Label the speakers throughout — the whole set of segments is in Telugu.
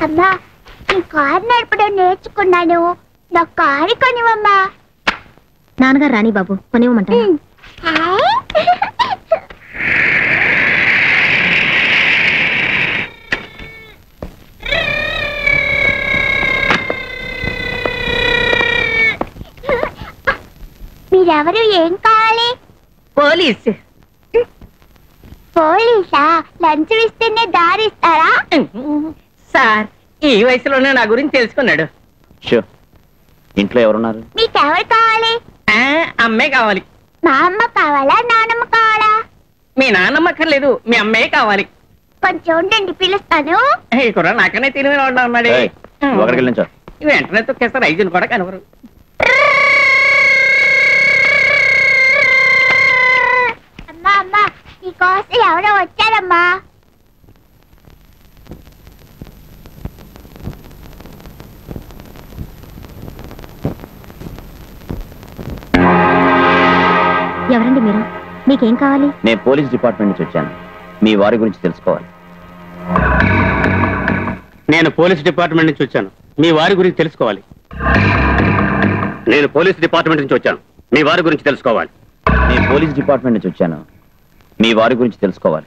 Speaker 1: అమ్మా ఈ కారు నడపడం నేర్చుకున్నాను, నా కారు కొనివమ్మా.
Speaker 2: నాన్నగారు రాణి బాబు కొనివ్వమంటా.
Speaker 1: మీరెవరు, ఏం కావాలి?
Speaker 3: పోలీస్.
Speaker 1: పోలీసా? లంచం ఇస్తేనే దారిస్తారా?
Speaker 3: సార్ ఈ వయసులోనే నా గురించి తెలుసుకున్నాడు.
Speaker 4: ఇంట్లో ఎవరున్నారు?
Speaker 1: మీకెవరు కావాలి?
Speaker 3: అమ్మే కావాలి.
Speaker 1: మా అమ్మ కావాలా, నానమ్మ కావాలా?
Speaker 3: మీ నాన్నమ్మ అక్కర్లేదు, మీ అమ్మే కావాలి.
Speaker 1: కొంచెం ఉండండి, పిలుస్తాను.
Speaker 3: ఈ కుర్ర నాకనే తిరిగి ఉన్నాడు. వెంటనే తొక్కేస్తారు, ఐదుని కూడా కనవరు.
Speaker 1: అమ్మా అమ్మా, నీకోసం ఎవరో వచ్చారమ్మా.
Speaker 2: ఎవరండి మీరు? మీకేం కావాలి?
Speaker 4: నేను పోలీస్ డిపార్ట్మెంట్ నుంచి వచ్చాను, మీ వారి గురించి తెలుసుకోవాలి.
Speaker 5: నేను పోలీస్ డిపార్ట్మెంట్ నుంచి వచ్చాను, మీ వారి గురించి తెలుసుకోవాలి.
Speaker 4: నేను పోలీస్ డిపార్ట్మెంట్ నుంచి వచ్చాను, మీ వారి గురించి తెలుసుకోవాలి. నేను పోలీస్ డిపార్ట్మెంట్ నుంచి వచ్చాను, మీ వారి గురించి తెలుసుకోవాలి.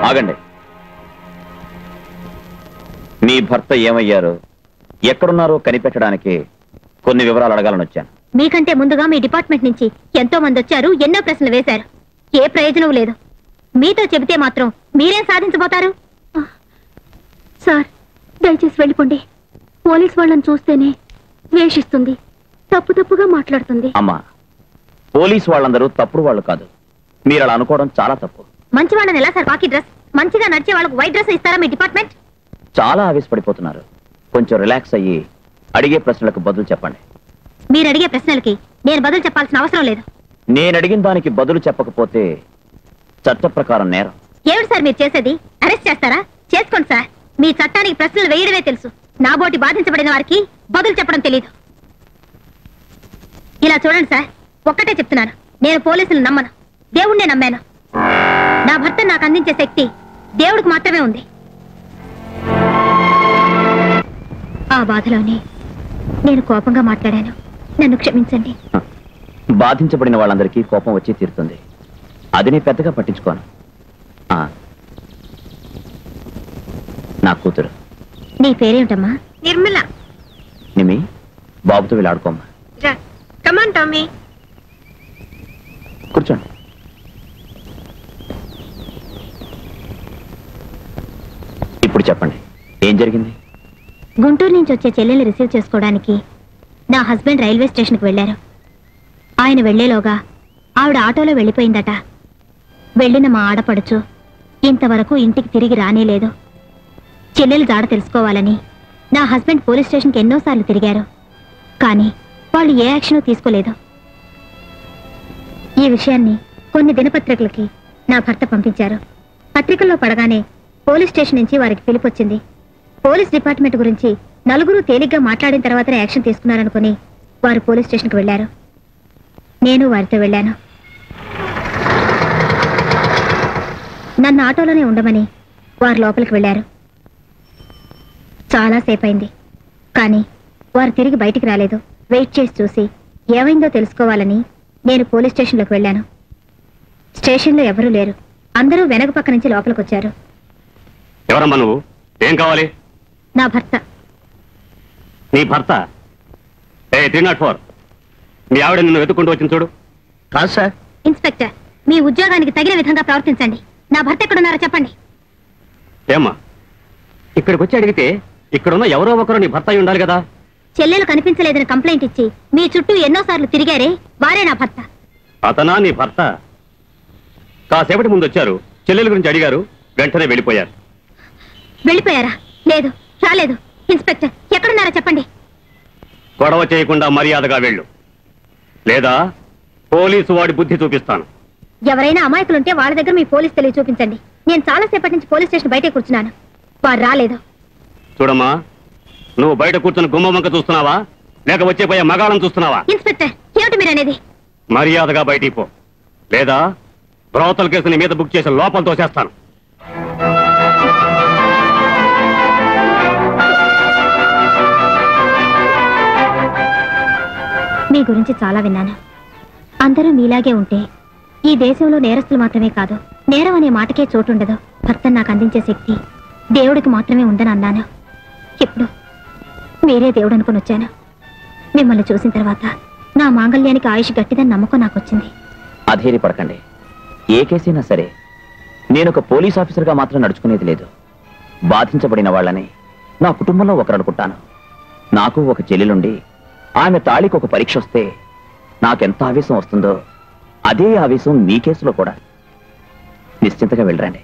Speaker 4: ఆగండి. మీ భర్త ఏమయ్యారో, ఎక్కడున్నారో కనిపెట్టడానికి కొన్ని వివరాలు అడగాలని వచ్చాను.
Speaker 2: మీకంటే ముందుగా మీ డిపార్ట్మెంట్ నుంచి ఎంతో మంది వచ్చారు, ఎన్నో ప్రశ్నలు వేశారు. ఏ ప్రయోజనం లేదు. మీతో చెబితే మాత్రం మీరేం సాధించబోతారు? సార్, దయచేసి వెళ్ళిపోండి. పోలీస్ వాళ్ళని చూస్తేనే ద్వేషిస్తుంది, తప్పుగా మాట్లాడుతుంది.
Speaker 4: అమ్మా, పోలీస్ వాళ్ళందరూ తప్పుడు వాళ్ళు కాదు, మీరు అలా అనుకోవడం చాలా తప్పు.
Speaker 2: మంచి వాళ్ళని ఎలా సార్ బాకీ డ్రెస్, మంచిగా నడిచే వాళ్ళకు వైట్ డ్రెస్ ఇస్తారా మీ డిపార్ట్మెంట్?
Speaker 4: చాలా ఆవేశపడిపోతున్నారు, కొంచెం రిలాక్స్ అయ్యి అడిగే ప్రశ్నలకు బదులు చెప్పండి.
Speaker 2: మీరు అడిగే ప్రశ్నలకి నేను బదులు చెప్పాల్సిన అవసరం లేదు.
Speaker 4: నేను అడిగిన దానికి బదులు చెప్పకపోతే చట్ట ప్రకారం నేరం.
Speaker 2: ఏమిటి సార్ మీరు చేసేది? అరెస్ట్ చేస్తారా? చేసుకోండి సార్. మీ చట్టానికి ప్రశ్నలు వేయడమే తెలుసు, నాబోటి బాధించబడిన వారికి బదులు చెప్పడం తెలీదు. ఇలా చూడండి సార్, ఒక్కటే చెప్తున్నాను, నేను పోలీసులు నమ్మను, దేవుణ్ణే నమ్మాను. నా భర్త నాకు అందించే శక్తి దేవుడికి మాత్రమే ఉంది. ఆ బాధలోనే నేను కోపంగా మాట్లాడాను, నన్ను క్షమించండి.
Speaker 4: బాధించబడిన వాళ్ళందరికీ కోపం వచ్చి తీరుతుంది, అది నేను పెద్దగా పట్టించుకోను. నా కూతురు.
Speaker 2: నీ పేరేమిటమ్మా?
Speaker 6: నిర్మల.
Speaker 4: నిమి, బాబుతో వెళ్ళి ఆడుకోమ్మా.
Speaker 6: కమాన్ టామీ.
Speaker 4: కూర్చోండి. ఇప్పుడు చెప్పండి, ఏం జరిగింది?
Speaker 2: గుంటూరు నుంచి వచ్చే చెల్లెల్ని రిసీవ్ చేసుకోవడానికి నా హస్బెండ్ రైల్వే స్టేషన్కి వెళ్లారు. ఆయన వెళ్లేలోగా ఆవిడ ఆటోలో వెళ్ళిపోయిందట. వెళ్ళిన మా ఆడపడుచు ఇంతవరకు ఇంటికి తిరిగి రానేలేదు. చెల్లెలు జాడ తెలుసుకోవాలని నా హస్బెండ్ పోలీస్ స్టేషన్కి ఎన్నోసార్లు తిరిగారు, కానీ వాళ్ళు ఏ యాక్షన్ తీసుకోలేదు. ఈ విషయాన్ని కొన్ని దినపత్రికలకి నా భర్త పంపించారు. పత్రికల్లో పడగానే పోలీస్ స్టేషన్ నుంచి వారికి పిలుపొచ్చింది. పోలీస్ డిపార్ట్మెంట్ గురించి నలుగురు తేలిగ్గా మాట్లాడిన తర్వాతనే యాక్షన్ తీసుకున్నారనుకుని వారు పోలీస్ స్టేషన్కి వెళ్లారు. నేను వారితో వెళ్ళాను. నన్ను ఆటోలోనే ఉండమని వారు లోపలికి వెళ్లారు. చాలాసేపు అయింది, కానీ వారు తిరిగి బయటికి రాలేదు. వెయిట్ చేసి చూసి ఏమైందో తెలుసుకోవాలని నేను పోలీస్ స్టేషన్లోకి వెళ్ళాను. స్టేషన్లో ఎవరూ లేరు, అందరూ వెనక పక్క నుంచి లోపలికి వచ్చారు.
Speaker 5: ఎవరమ్మా నువ్వు? ఏం కావాలి?
Speaker 2: నా భర్త.
Speaker 5: నీ భర్త? 304, మీ ఆవిడ నిన్ను వెతుక్కుంటూ వచ్చింది చూడు.
Speaker 4: కాదు సార్.
Speaker 2: ఇన్స్పెక్టర్, మీ ఉద్యోగానికి తగిన విధంగా ప్రవర్తించండి. నా భర్త ఎక్కడున్నారో చెప్పండి.
Speaker 5: ఏమ్మా, ఇక్కడికి వచ్చి అడిగితే ఇక్కడున్న ఎవరో ఒకరు నీ భర్త అయి ఉండాలి కదా.
Speaker 2: చెల్లెలు కనిపించలేదని కంప్లైంట్ ఇచ్చి మీ చుట్టూ ఎన్నోసార్లు తిరిగారే, వారే నా భర్త.
Speaker 5: అతనా నీ భర్త? కాసేపటి ముందు వచ్చారు, చెల్లెల గురించి అడిగారు, వెంటనే వెళ్ళిపోయారు.
Speaker 2: వెళ్ళిపోయారా? లేదు, రాలేదు. ఇన్స్పెక్టర్, ఎక్కడున్నారో చెప్పండి.
Speaker 5: గొడవ చేయకుండా మర్యాదగా వెళ్ళు, లేదా పోలీసు వాడి బుద్ధి చూపిస్తాను.
Speaker 2: ఎవరైనా అమాయకులుంటే వాళ్ళ దగ్గర మీ పోలీస్ తెలివి చూపించండి. నేను చాలాసేపటి నుంచి పోలీస్ స్టేషన్ బయటే కూర్చున్నాను, వారు రాలేదు.
Speaker 5: చూడమ్మా, నువ్వు బయట కూర్చుని గుమ్మ వంక చూస్తున్నావా, లేక వచ్చేపోయే మగాళ్ళని చూస్తున్నావా?
Speaker 2: ఇన్స్పెక్టర్, ఏమిటి మీరు అనేది?
Speaker 5: మర్యాదగా బయటికి పో, లేదా బ్రోతల్ కేసుని మీద బుక్ చేసి లోపల తోసేస్తాను.
Speaker 2: మీ గురించి చాలా విన్నాను. అందరూ మీలాగే ఉంటే ఈ దేశంలో నేరస్తులు మాత్రమే కాదు, నేరం అనే మాటకే చోటుండదు. భర్తను నాకు అందించే శక్తి దేవుడికి మాత్రమే ఉందని అన్నాను. ఇప్పుడు మీరే దేవుడు అనుకుని వచ్చాను. మిమ్మల్ని చూసిన తర్వాత నా మాంగళ్యానికి ఆయుష్ గట్టిదని నమ్మకం నాకు వచ్చింది.
Speaker 4: అధైర్యపడకండి. ఏ కేసైనా సరే నేను ఒక పోలీస్ ఆఫీసర్గా మాత్రం నడుచుకునేది లేదు. బాధించబడిన వాళ్ళని నా కుటుంబంలో ఒకరు అనుకుంటాను. నాకు ఒక చెల్లెలుండి ఆమె తాళికి ఒక పరీక్ష వస్తే నాకెంత ఆవేశం వస్తుందో అదే ఆవేశం మీ కేసులో కూడా. నిశ్చింతగా వెళ్ళరండి.